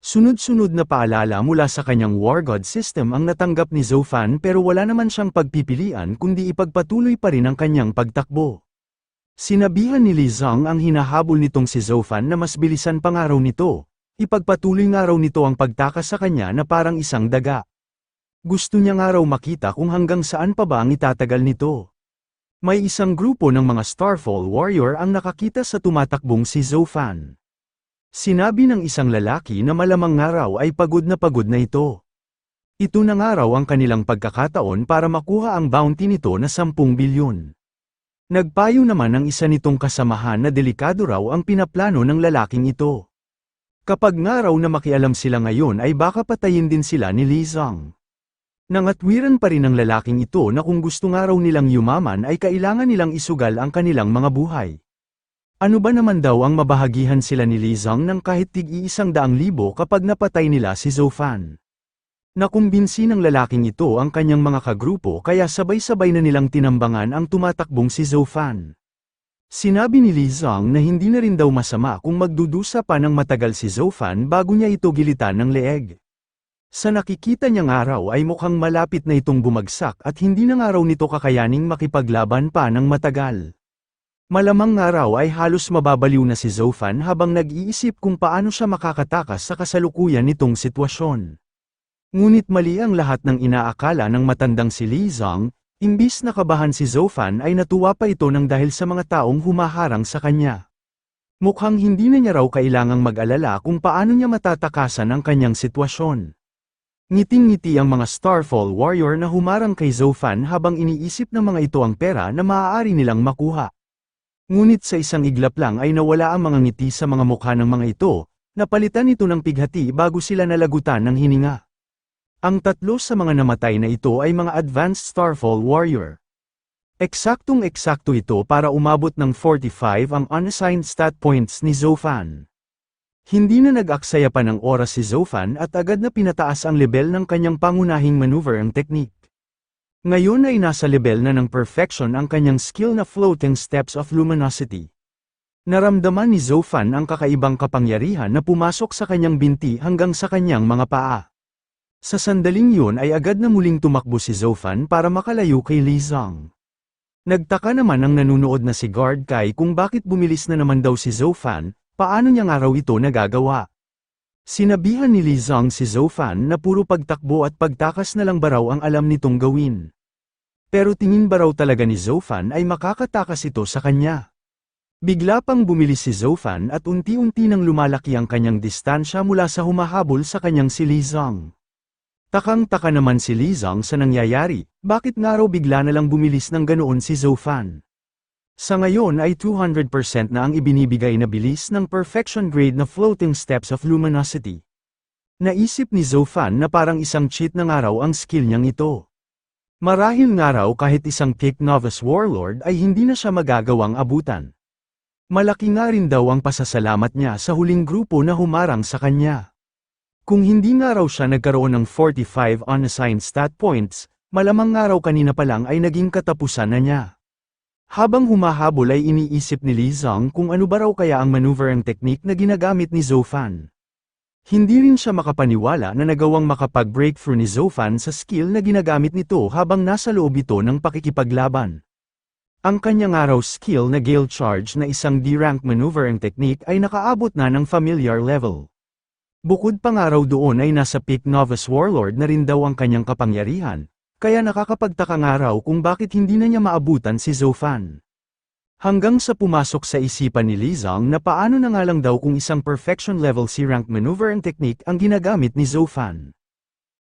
Sunod-sunod na paalala mula sa kanyang War God system ang natanggap ni Zhou Fan pero wala naman siyang pagpipilian kundi ipagpatuloy pa rin ang kanyang pagtakbo. Sinabihan ni Li Zhang ang hinahabol nitong si Zhou Fan na mas bilisan pa nga raw nito. Ipagpatuloy nga raw nito ang pagtakas sa kanya na parang isang daga. Gusto niya nga raw makita kung hanggang saan pa ba ang itatagal nito. May isang grupo ng mga Starfall Warrior ang nakakita sa tumatakbong si Zhou Fan. Sinabi ng isang lalaki na malamang nga raw ay pagod na ito. Ito na nga raw ang kanilang pagkakataon para makuha ang bounty nito na 10 bilyon. Nagpayo naman ang isa nitong kasamahan na delikado raw ang pinaplano ng lalaking ito. Kapag nga raw na makialam sila ngayon ay baka patayin din sila ni Li Zhang. Nangatwiran pa rin ng lalaking ito na kung gusto nga raw nilang yumaman ay kailangan nilang isugal ang kanilang mga buhay. Ano ba naman daw ang mabahagihan sila ni Li Zhang ng kahit tig-100,000 kapag napatay nila si Zhou Fan? Nakumbinsi ng lalaking ito ang kanyang mga kagrupo kaya sabay-sabay na nilang tinambangan ang tumatakbong si Zhou Fan. Sinabi ni Li Zhang na hindi na rin daw masama kung magdudusa pa ng matagal si Zhou Fan bago niya ito gilitan ng leeg. Sa nakikita niyang araw ay mukhang malapit na itong bumagsak at hindi na nga raw nito kakayaning makipaglaban pa ng matagal. Malamang nga raw ay halos mababaliw na si Zhou Fan habang nag-iisip kung paano siya makakatakas sa kasalukuyan nitong sitwasyon. Ngunit mali ang lahat ng inaakala ng matandang si Li Zhang, imbis na kabahan si Zhou Fan ay natuwa pa ito ng dahil sa mga taong humaharang sa kanya. Mukhang hindi na niya raw kailangang mag-alala kung paano niya matatakasan ang kanyang sitwasyon. Ngiting-ngiti ang mga Starfall Warrior na humarang kay Zhou Fan habang iniisip ng mga ito ang pera na maaari nilang makuha. Ngunit sa isang iglap lang ay nawala ang mga ngiti sa mga mukha ng mga ito, napalitan ito ng pighati bago sila nalagutan ng hininga. Ang tatlo sa mga namatay na ito ay mga Advanced Starfall Warrior. Eksaktong-eksakto ito para umabot ng 45 ang unassigned stat points ni Zhou Fan. Hindi na nag-aksaya pa ng oras si Zhou Fan at agad na pinataas ang level ng kanyang pangunahing maneuver ang technique. Ngayon ay nasa level na ng perfection ang kanyang skill na Floating Steps of Luminosity. Naramdaman ni Zhou Fan ang kakaibang kapangyarihan na pumasok sa kanyang binti hanggang sa kanyang mga paa. Sa sandaling yun ay agad na muling tumakbo si Zhou Fan para makalayo kay Li Zhang. Nagtaka naman ang nanunood na si Guard Kai kung bakit bumilis na naman daw si Zhou Fan, paano niya nga raw ito nagagawa. Sinabihan ni Li Zhang si Zhou Fan na puro pagtakbo at pagtakas na lang ba raw ang alam nitong gawin. Pero tingin ba raw talaga ni Zhou Fan ay makakatakas ito sa kanya? Bigla pang bumilis si Zhou Fan at unti-unti nang lumalaki ang kanyang distansya mula sa humahabol sa kanyang si Li Zhang. Takang-taka naman si Li Zhang sa nangyayari, bakit nga raw bigla na lang bumilis ng ganoon si Zhou Fan? Sa ngayon ay 200% na ang ibinibigay na bilis ng perfection grade na Floating Steps of Luminosity. Naisip ni Zhou Fan na parang isang cheat na nga raw ang skill niyang ito. Marahil nga raw kahit isang peak novice warlord ay hindi na siya magagawang abutan. Malaki nga rin daw ang pasasalamat niya sa huling grupo na humarang sa kanya. Kung hindi nga raw siya nagkaroon ng 45 unassigned stat points, malamang nga raw kanina pa lang ay naging katapusan na niya. Habang humahabol ay iniisip ni Li Zhang kung ano ba raw kaya ang maneuvering technique na ginagamit ni Zhou Fan. Hindi rin siya makapaniwala na nagawang makapag-breakthrough ni Zhou Fan sa skill na ginagamit nito habang nasa loob ito ng pakikipaglaban. Ang kanyang araw skill na Gale Charge na isang D-rank maneuvering technique ay nakaabot na ng familiar level. Bukod pa nga raw doon ay nasa peak novice warlord na rin daw ang kanyang kapangyarihan, kaya nakakapagtaka nga raw kung bakit hindi na niya maabutan si Zhou Fan. Hanggang sa pumasok sa isipan ni Li Zhang na paano na nga lang daw kung isang perfection level C-rank maneuvering technique ang ginagamit ni Zhou Fan.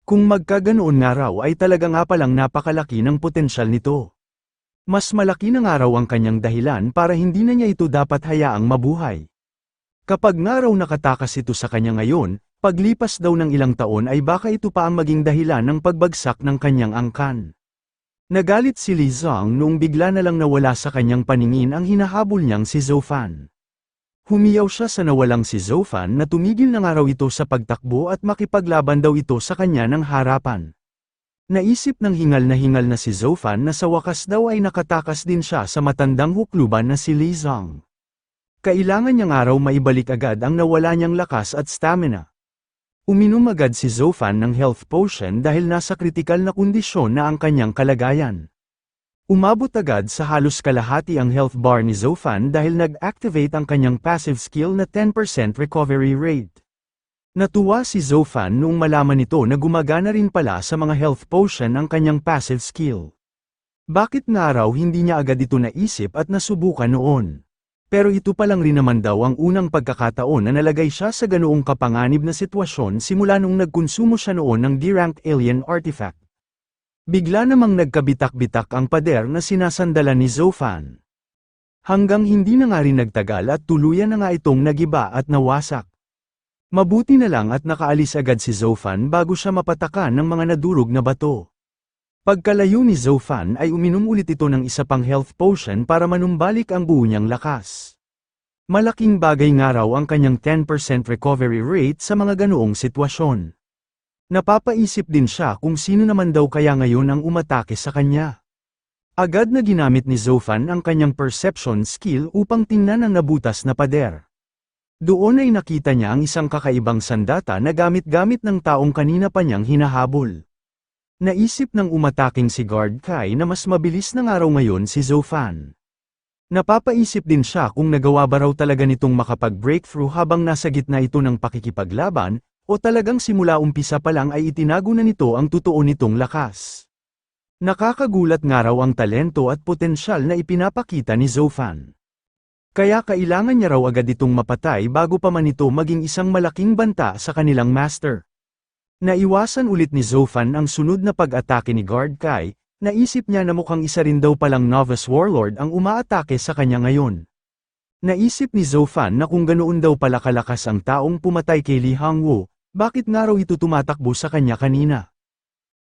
Kung magkaganoon nga raw ay talaga nga palang napakalaki ng potensyal nito. Mas malaki na nga raw ang kanyang dahilan para hindi na niya ito dapat hayaang mabuhay. Kapag nga raw nakatakas ito sa kanya ngayon, paglipas daw ng ilang taon ay baka ito pa ang maging dahilan ng pagbagsak ng kanyang angkan. Nagalit si Li Zhang noong bigla na lang nawala sa kanyang paningin ang hinahabol niyang si Zhou Fan. Humiyaw siya sa nawalang si Zhou Fan na tumigil na nga raw ito sa pagtakbo at makipaglaban daw ito sa kanya ng harapan. Naisip ng hingal na si Zhou Fan na sa wakas daw ay nakatakas din siya sa matandang hukluban na si Li Zhang. Kailangan niya nga raw maibalik agad ang nawala niyang lakas at stamina. Uminom agad si Zofan ng health potion dahil nasa kritikal na kondisyon na ang kanyang kalagayan. Umabot agad sa halos kalahati ang health bar ni Zofan dahil nag-activate ang kanyang passive skill na 10% recovery rate. Natuwa si Zofan noong malaman nito na gumagana rin pala sa mga health potion ang kanyang passive skill. Bakit nga raw hindi niya agad ito naisip at nasubukan noon? Pero ito pa lang rin naman daw ang unang pagkakataon na nalagay siya sa ganoong kapanganib na sitwasyon simula nung nagkonsumo siya noon ng D-ranked alien artifact. Bigla namang nagkabitak-bitak ang pader na sinasandalan ni Zofan. Hanggang hindi na nga rin nagtagal at tuluyan na nga itong nagiba at nawasak. Mabuti na lang at nakaalis agad si Zofan bago siya mapatakan ng mga nadurog na bato. Pagkalayo ni Zofan ay uminom ulit ito ng isa pang health potion para manumbalik ang buo niyang lakas. Malaking bagay nga raw ang kanyang 10% recovery rate sa mga ganoong sitwasyon. Napapaisip din siya kung sino naman daw kaya ngayon ang umatake sa kanya. Agad na ginamit ni Zofan ang kanyang perception skill upang tingnan ang nabutas na pader. Doon ay nakita niya ang isang kakaibang sandata na gamit-gamit ng taong kanina pa niyang hinahabol. Naisip ng umataking si Guard Kai na mas mabilis na nga raw ngayon si Zofan. Napapaisip din siya kung nagawa ba raw talaga nitong makapag-breakthrough habang nasa gitna ito ng pakikipaglaban, o talagang simula umpisa pa lang ay itinago na nito ang totoo nitong lakas. Nakakagulat nga raw ang talento at potensyal na ipinapakita ni Zofan. Kaya kailangan niya raw agad itong mapatay bago pa man ito maging isang malaking banta sa kanilang master. Naiwasan ulit ni Zofan ang sunod na pag-atake ni Guard Kai, naisip niya na mukhang isa rin daw palang novice warlord ang umaatake sa kanya ngayon. Naisip ni Zofan na kung ganoon daw pala kalakas ang taong pumatay kay Li Hangwu, bakit nga raw ito tumatakbo sa kanya kanina?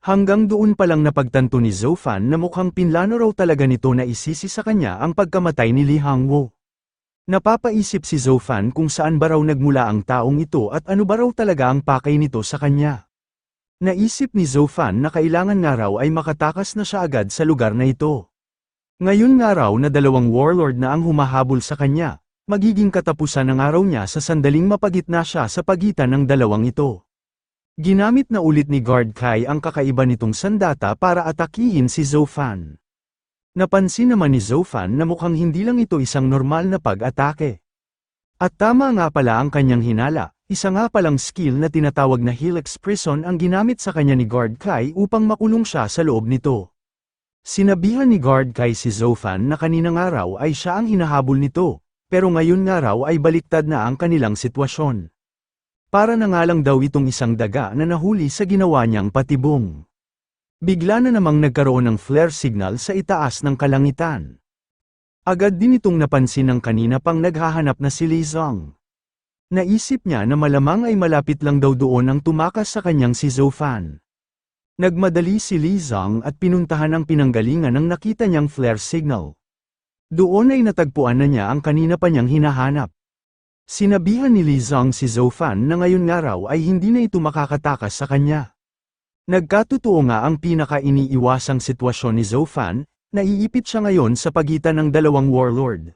Hanggang doon palang napagtanto ni Zofan na mukhang pinlano raw talaga nito na isisi sa kanya ang pagkamatay ni Li Hangwu. Napapaisip si Zofan kung saan ba raw nagmula ang taong ito at ano ba raw talaga ang pakay nito sa kanya. Naisip ni Zofan na kailangan nga raw ay makatakas na siya agad sa lugar na ito. Ngayon nga raw na dalawang warlord na ang humahabol sa kanya, magiging katapusan ng araw niya sa sandaling mapagitna siya sa pagitan ng dalawang ito. Ginamit na ulit ni Guard Kai ang kakaiba nitong sandata para atakihin si Zofan. Napansin naman ni Zofan na mukhang hindi lang ito isang normal na pag-atake. At tama nga pala ang kanyang hinala. Isa nga palang skill na tinatawag na Helix Prison ang ginamit sa kanya ni Guard Kai upang makulong siya sa loob nito. Sinabihan ni Guard Kai si Zofan na kaninang araw ay siya ang hinahabol nito, pero ngayon nga raw ay baliktad na ang kanilang sitwasyon. Para na nga lang daw itong isang daga na nahuli sa ginawa niyang patibong. Bigla na namang nagkaroon ng flare signal sa itaas ng kalangitan. Agad din itong napansin ng kanina pang naghahanap na si Li Zong. Naisip niya na malamang ay malapit lang daw doon ang tumakas sa kanyang si Zofan. Nagmadali si Li Zong at pinuntahan ang pinanggalingan ng nakita niyang flare signal. Doon ay natagpuan na niya ang kanina pa niyang hinahanap. Sinabihan ni Li Zong si Zofan na ngayon nga raw ay hindi na ito makakatakas sa kanya. Nagkatotoo nga ang pinaka-iniiwasang sitwasyon ni Zofan, naiipit siya ngayon sa pagitan ng dalawang warlord.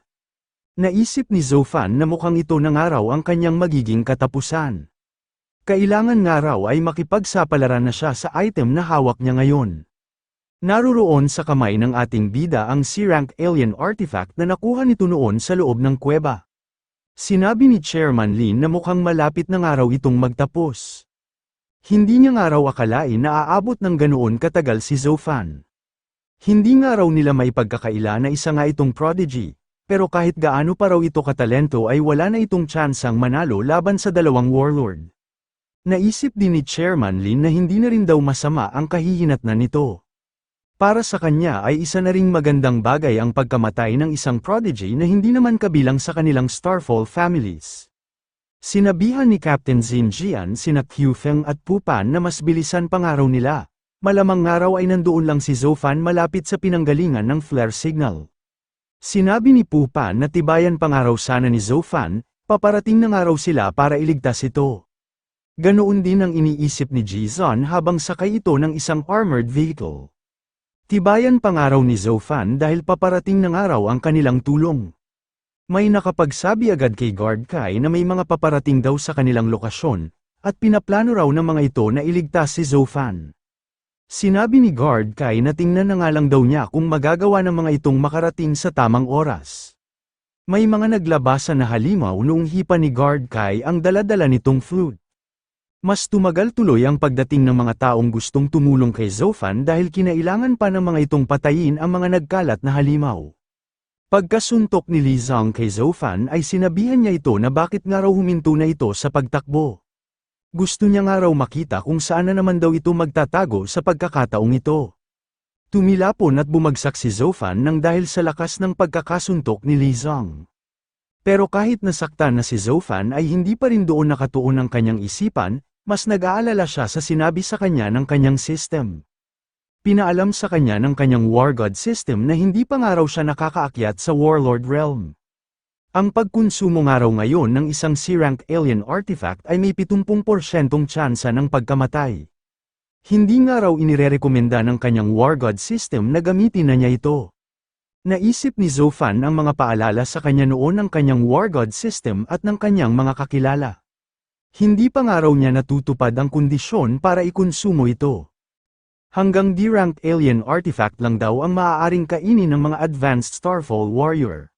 Naisip ni Zofan na mukhang ito na nga raw ang kanyang magiging katapusan. Kailangan nga raw ay makipagsapalaran na siya sa item na hawak niya ngayon. Naruroon sa kamay ng ating bida ang C-rank alien artifact na nakuha nito noon sa loob ng kuweba. Sinabi ni Chairman Lin na mukhang malapit na nga raw itong magtapos. Hindi niya nga raw akalain na aabot ng ganoon katagal si Zofan. Hindi nga raw nila may pagkakaila na isa nga itong prodigy. Pero kahit gaano pa raw ito katalento ay wala na itong tsansang manalo laban sa dalawang warlord. Naisip din ni Chairman Lin na hindi na rin daw masama ang kahihinatnan nito. Para sa kanya ay isa na ring magandang bagay ang pagkamatay ng isang prodigy na hindi naman kabilang sa kanilang Starfall families. Sinabihan ni Captain Xin Jian sina Qiu Feng at Pu Pan na mas bilisan pang araw nila. Malamang araw ay nandoon lang si Zofan malapit sa pinanggalingan ng flare signal. Sinabi ni Pu Pan na tibayan pangaraw sana ni Zofan, paparating na nga raw sila para iligtas ito. Ganoon din ang iniisip ni Jizon habang sakay ito ng isang armored vehicle. Tibayan pangaraw ni Zofan dahil paparating na nga raw ang kanilang tulong. May nakapagsabi agad kay Guard Kai na may mga paparating daw sa kanilang lokasyon, at pinaplano raw ng mga ito na iligtas si Zhou Fan. Sinabi ni Guard Kai na tingnan na nga lang daw niya kung magagawa ng mga itong makarating sa tamang oras. May mga naglabasan na halimaw noong hipa ni Guard Kai ang dala-dala nitong flute. Mas tumagal tuloy ang pagdating ng mga taong gustong tumulong kay Zhou Fan dahil kinailangan pa ng mga itong patayin ang mga nagkalat na halimaw. Pagkasuntok ni Li Zhang kay Zhou Fan ay sinabihan niya ito na bakit nga raw huminto na ito sa pagtakbo. Gusto niya nga raw makita kung saan na naman daw ito magtatago sa pagkakataong ito. Tumilapon at bumagsak si Zhou Fan nang dahil sa lakas ng pagkakasuntok ni Li Zhang. Pero kahit nasaktan na si Zhou Fan ay hindi pa rin doon nakatuon ang kanyang isipan, mas nag-aalala siya sa sinabi sa kanya ng kanyang system. Pinaalam sa kanya ng kanyang War God system na hindi pa nga raw siya nakakaakyat sa Warlord Realm. Ang pagkonsumo nga raw ngayon ng isang C-rank alien artifact ay may 70% tsansa ng pagkamatay. Hindi nga raw inirerekomenda ng kanyang War God system na gamitin na niya ito. Naisip ni Zhou Fan ang mga paalala sa kanya noon ng kanyang War God system at ng kanyang mga kakilala. Hindi pa nga raw niya natutupad ang kondisyon para ikonsumo ito. Hanggang D-rank alien artifact lang daw ang maaaring kainin ng mga advanced Starfall warrior.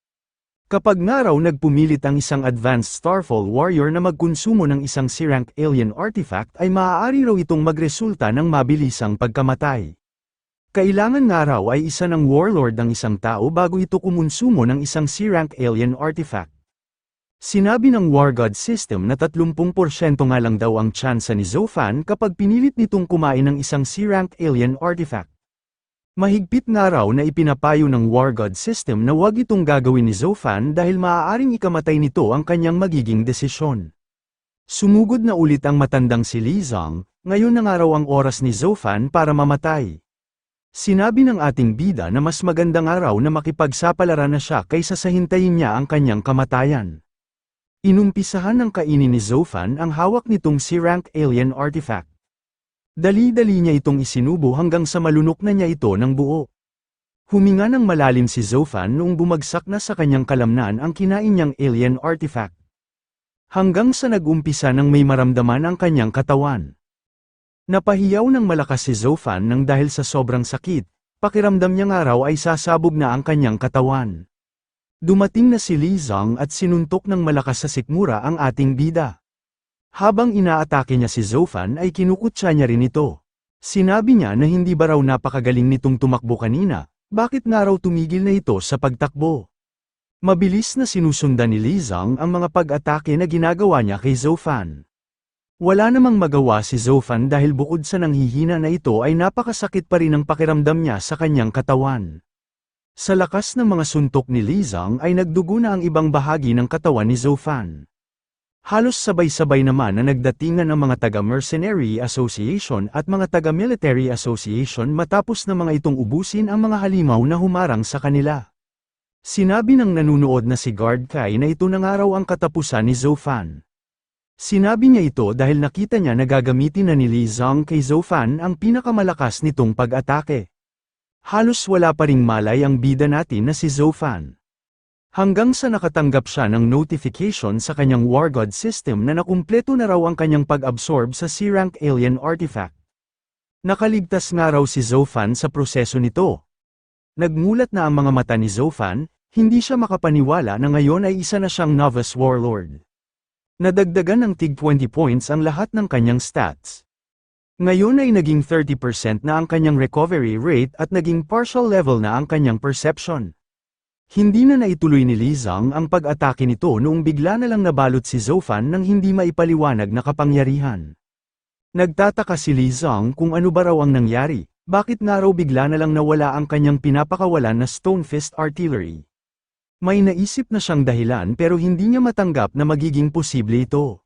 Kapag nga raw nagpumilit ang isang advanced Starfall warrior na magkonsumo ng isang C-rank alien artifact ay maaari raw itong magresulta ng mabilisang pagkamatay. Kailangan nga raw ay isa ng warlord ang isang tao bago ito kumonsumo ng isang C-rank alien artifact. Sinabi ng War God system na 30% nga lang daw ang tsansa ni Zhou Fan kapag pinilit nitong kumain ng isang C-rank alien artifact. Mahigpit nga raw na ipinapayo ng War God system na wag itong gagawin ni Zhou Fan dahil maaaring ikamatay nito ang kanyang magiging desisyon. Sumugod na ulit ang matandang si Li Zhang, ngayon na nga raw ang oras ni Zhou Fan para mamatay. Sinabi ng ating bida na mas maganda nga raw na makipagsapalaran na siya kaysa sa hintayin niya ang kanyang kamatayan. Inumpisahan ng kainin ni Zhou Fan ang hawak nitong C-rank alien artifact. Dali-dali niya itong isinubo hanggang sa malunok na niya ito ng buo. Huminga ng malalim si Zhou Fan noong bumagsak na sa kanyang kalamnan ang kinain niyang alien artifact. Hanggang sa nag-umpisa nang may maramdaman ang kanyang katawan. Napahiyaw ng malakas si Zhou Fan nang dahil sa sobrang sakit, pakiramdam niya nga raw ay sasabog na ang kanyang katawan. Dumating na si Li Zhang at sinuntok ng malakas sa sikmura ang ating bida. Habang inaatake niya si Zhou Fan ay kinukutsa niya rin ito. Sinabi niya na hindi ba raw napakagaling nitong tumakbo kanina, bakit nga raw tumigil na ito sa pagtakbo. Mabilis na sinusundan ni Li Zhang ang mga pag-atake na ginagawa niya kay Zhou Fan. Wala namang magawa si Zhou Fan dahil bukod sa nanghihina na ito ay napakasakit pa rin ang pakiramdam niya sa kanyang katawan. Sa lakas ng mga suntok ni Li Zhang ay nagdugo na ang ibang bahagi ng katawan ni Zhou Fan. Halos sabay-sabay naman na nagdatingan ang mga taga-Mercenary Association at mga taga-Military Association matapos na mga itong ubusin ang mga halimaw na humarang sa kanila. Sinabi ng nanunood na si Guard Kai na ito na nga raw ang katapusan ni Zhou Fan. Sinabi niya ito dahil nakita niya na gagamitin na ni Li Zhang kay Zhou Fan ang pinakamalakas nitong pag-atake. Halos wala pa ring malay ang bida natin na si Zhou Fan. Hanggang sa nakatanggap siya ng notification sa kanyang War God system na nakumpleto na raw ang kanyang pag-absorb sa C-rank alien artifact. Nakaligtas nga raw si Zhou Fan sa proseso nito. Nagmulat na ang mga mata ni Zhou Fan, hindi siya makapaniwala na ngayon ay isa na siyang novice warlord. Nadagdagan ng tig 20 points ang lahat ng kanyang stats. Ngayon ay naging 30% na ang kanyang recovery rate at naging partial level na ang kanyang perception. Hindi na naituloy ni Li Zhang ang pag-atake nito noong bigla na lang nabalot si Zhou Fan ng hindi maipaliwanag na kapangyarihan. Nagtataka si Li Zhang kung ano ba raw ang nangyari, bakit nga raw bigla na lang nawala ang kanyang pinapakawalan na Stone Fist Artillery. May naisip na siyang dahilan pero hindi niya matanggap na magiging posible ito.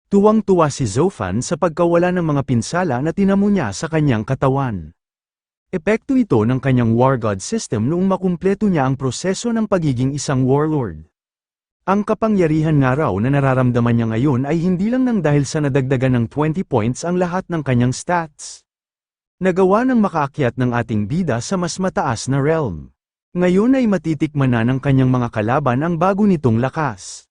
Tuwang-tuwa si Zhou Fan sa pagkawala ng mga pinsala na tinamo niya sa kanyang katawan. Epekto ito ng kanyang War God system noong makumpleto niya ang proseso ng pagiging isang warlord. Ang kapangyarihan nga raw na nararamdaman niya ngayon ay hindi lang nang dahil sa nadagdagan ng 20 points ang lahat ng kanyang stats. Nagawa ng makaakyat ng ating bida sa mas mataas na realm. Ngayon ay matitikman na ng kanyang mga kalaban ang bago nitong lakas.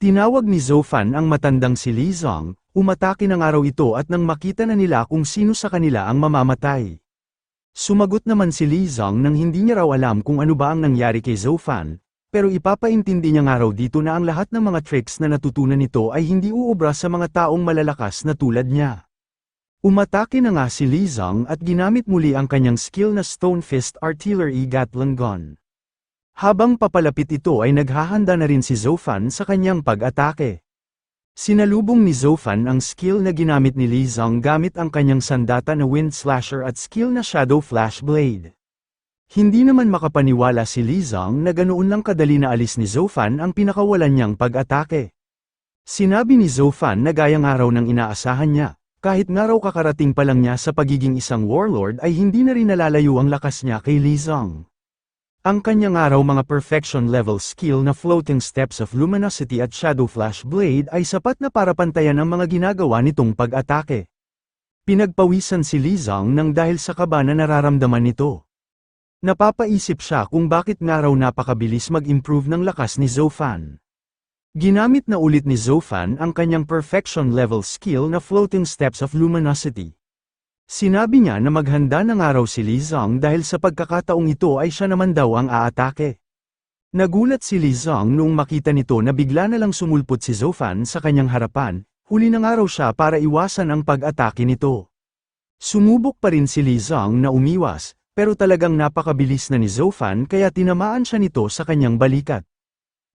Tinawag ni Zhou Fan ang matandang si Li Zhang, Umatake ng araw ito at nang makita na nila kung sino sa kanila ang mamamatay. Sumagot naman si Li Zong nang hindi niya raw alam kung ano ba ang nangyari kay Zhou Fan, pero ipapaintindi niya nga raw dito na ang lahat ng mga tricks na natutunan nito ay hindi uubra sa mga taong malalakas na tulad niya. Umatake na nga si Li Zong at ginamit muli ang kanyang skill na Stone Fist Artillery Gatling Gun. Habang papalapit ito ay naghahanda na rin si Zhou Fan sa kanyang pag-atake. Sinalubong ni Zhou Fan ang skill na ginamit ni Li Zong gamit ang kanyang sandata na Wind Slasher at skill na Shadow Flash Blade. Hindi naman makapaniwala si Li Zong na ganoon lang kadali na alis ni Zhou Fan ang pinakawalan niyang pag-atake. Sinabi ni Zhou Fan na gayang araw ng inaasahan niya, kahit nga raw kakarating pa lang niya sa pagiging isang warlord ay hindi na rin nalalayo ang lakas niya kay Li Zong. Ang kanyang araw mga perfection level skill na Floating Steps of Luminosity at Shadow Flash Blade ay sapat na para pantayan ang mga ginagawa nitong pag-atake. Pinagpawisan si Li Zong nang dahil sa kaba na nararamdaman nito. Napapaisip siya kung bakit nga raw napakabilis mag-improve ng lakas ni Zhou Fan. Ginamit na ulit ni Zhou Fan ang kanyang perfection level skill na Floating Steps of Luminosity. Sinabi niya na maghanda na nga raw si Li Zong dahil sa pagkakataong ito ay siya naman daw ang aatake. Nagulat si Li Zong noong makita nito na bigla na lang sumulpot si Zhou Fan sa kanyang harapan, huli na nga raw siya para iwasan ang pag-atake nito. Sumubok pa rin si Li Zong na umiwas, pero talagang napakabilis na ni Zhou Fan kaya tinamaan siya nito sa kanyang balikat.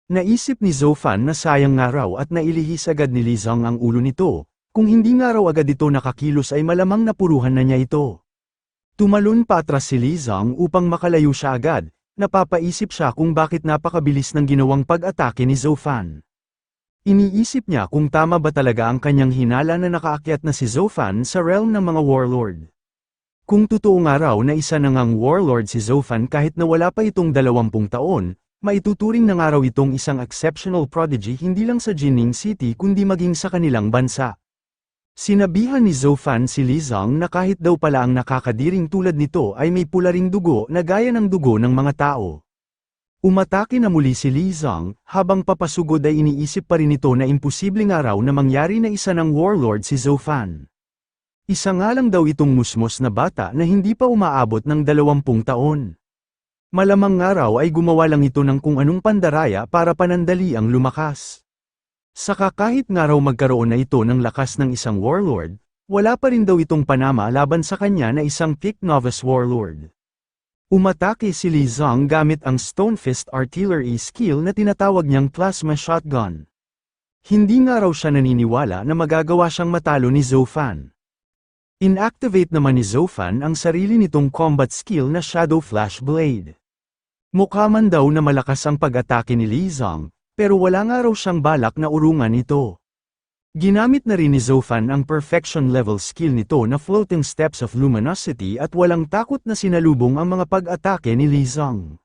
Naisip ni Zhou Fan na sayang nga raw at nailihis agad ni Li Zong ang ulo nito. Kung hindi nga raw agad ito nakakilos ay malamang napuruhan na niya ito. Tumalon pa atras si Li Zong upang makalayo siya agad, napapaisip siya kung bakit napakabilis ng ginawang pag-atake ni Zhou Fan. Iniisip niya kung tama ba talaga ang kanyang hinala na nakaakyat na si Zhou Fan sa realm ng mga warlord. Kung totoo nga raw na isa na ngang warlord si Zhou Fan kahit na wala pa itong 20 taon, maituturing na nga raw itong isang exceptional prodigy hindi lang sa Jining City kundi maging sa kanilang bansa. Sinabihan ni Zhou Fan si Li Zong na kahit daw pala ang nakakadiring tulad nito ay may pula ring dugo na gaya ng dugo ng mga tao. Umatake na muli si Li Zong, habang papasugod ay iniisip pa rin ito na imposible nga raw na mangyari na isa ng warlord si Zhou Fan. Isa nga lang daw itong musmos na bata na hindi pa umaabot ng 20 taon. Malamang nga raw ay gumawa lang ito ng kung anong pandaraya para panandali ang lumakas. Saka kahit nga raw magkaroon na ito ng lakas ng isang warlord, wala pa rin daw itong panama laban sa kanya na isang thick novice warlord. Umatake si Li Zong gamit ang Stone Fist Artillery skill na tinatawag niyang Plasma Shotgun. Hindi nga raw siya naniniwala na magagawa siyang matalo ni Zhou Fan. Inactivate naman ni Zhou Fan ang sarili nitong combat skill na Shadow Flash Blade. Mukha man daw na malakas ang pag-atake ni Li Zong, pero wala nga raw siyang balak na urungan ito. Ginamit na rin ni Zhou Fan ang perfection level skill nito na Floating Steps of Luminosity at walang takot na sinalubong ang mga pag-atake ni Li Zong.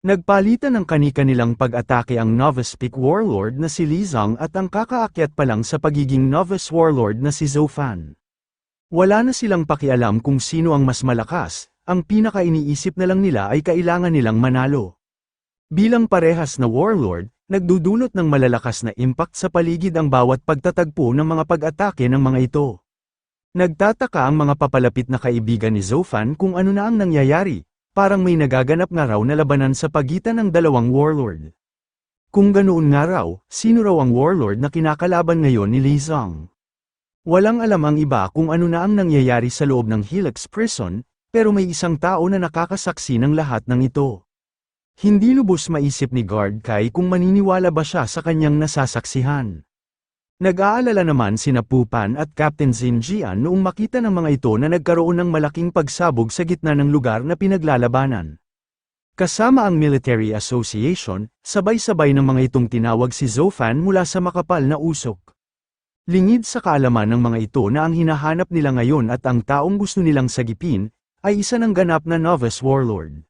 Nagpalitan ng kani-kanilang pag-atake ang novice peak warlord na si Li Zong at ang kakaakyat pa lang sa pagiging novice warlord na si Zhou Fan. Wala na silang pakialam kung sino ang mas malakas, ang pinaka-iniisip na lang nila ay kailangan nilang manalo. Bilang parehas na warlord, nagdudulot ng malalakas na impact sa paligid ang bawat pagtatagpo ng mga pag-atake ng mga ito. Nagtataka ang mga papalapit na kaibigan ni Zhou Fan kung ano na ang nangyayari, parang may nagaganap nga raw na labanan sa pagitan ng dalawang warlord. Kung ganoon nga raw, sino raw ang warlord na kinakalaban ngayon ni Li Zong? Walang alam ang iba kung ano na ang nangyayari sa loob ng Helix Prison, pero may isang tao na nakakasaksi ng lahat ng ito. Hindi lubos maisip ni Guard Kai kung maniniwala ba siya sa kanyang nasasaksihan. Nag-aalala naman sina Pu Pan at Captain Xin Jian noong makita ng mga ito na nagkaroon ng malaking pagsabog sa gitna ng lugar na pinaglalabanan. Kasama ang Military Association, sabay-sabay ng mga itong tinawag si Zhou Fan mula sa makapal na usok. Lingid sa kaalaman ng mga ito na ang hinahanap nila ngayon at ang taong gusto nilang sagipin, ay isa ng ganap na novice warlord.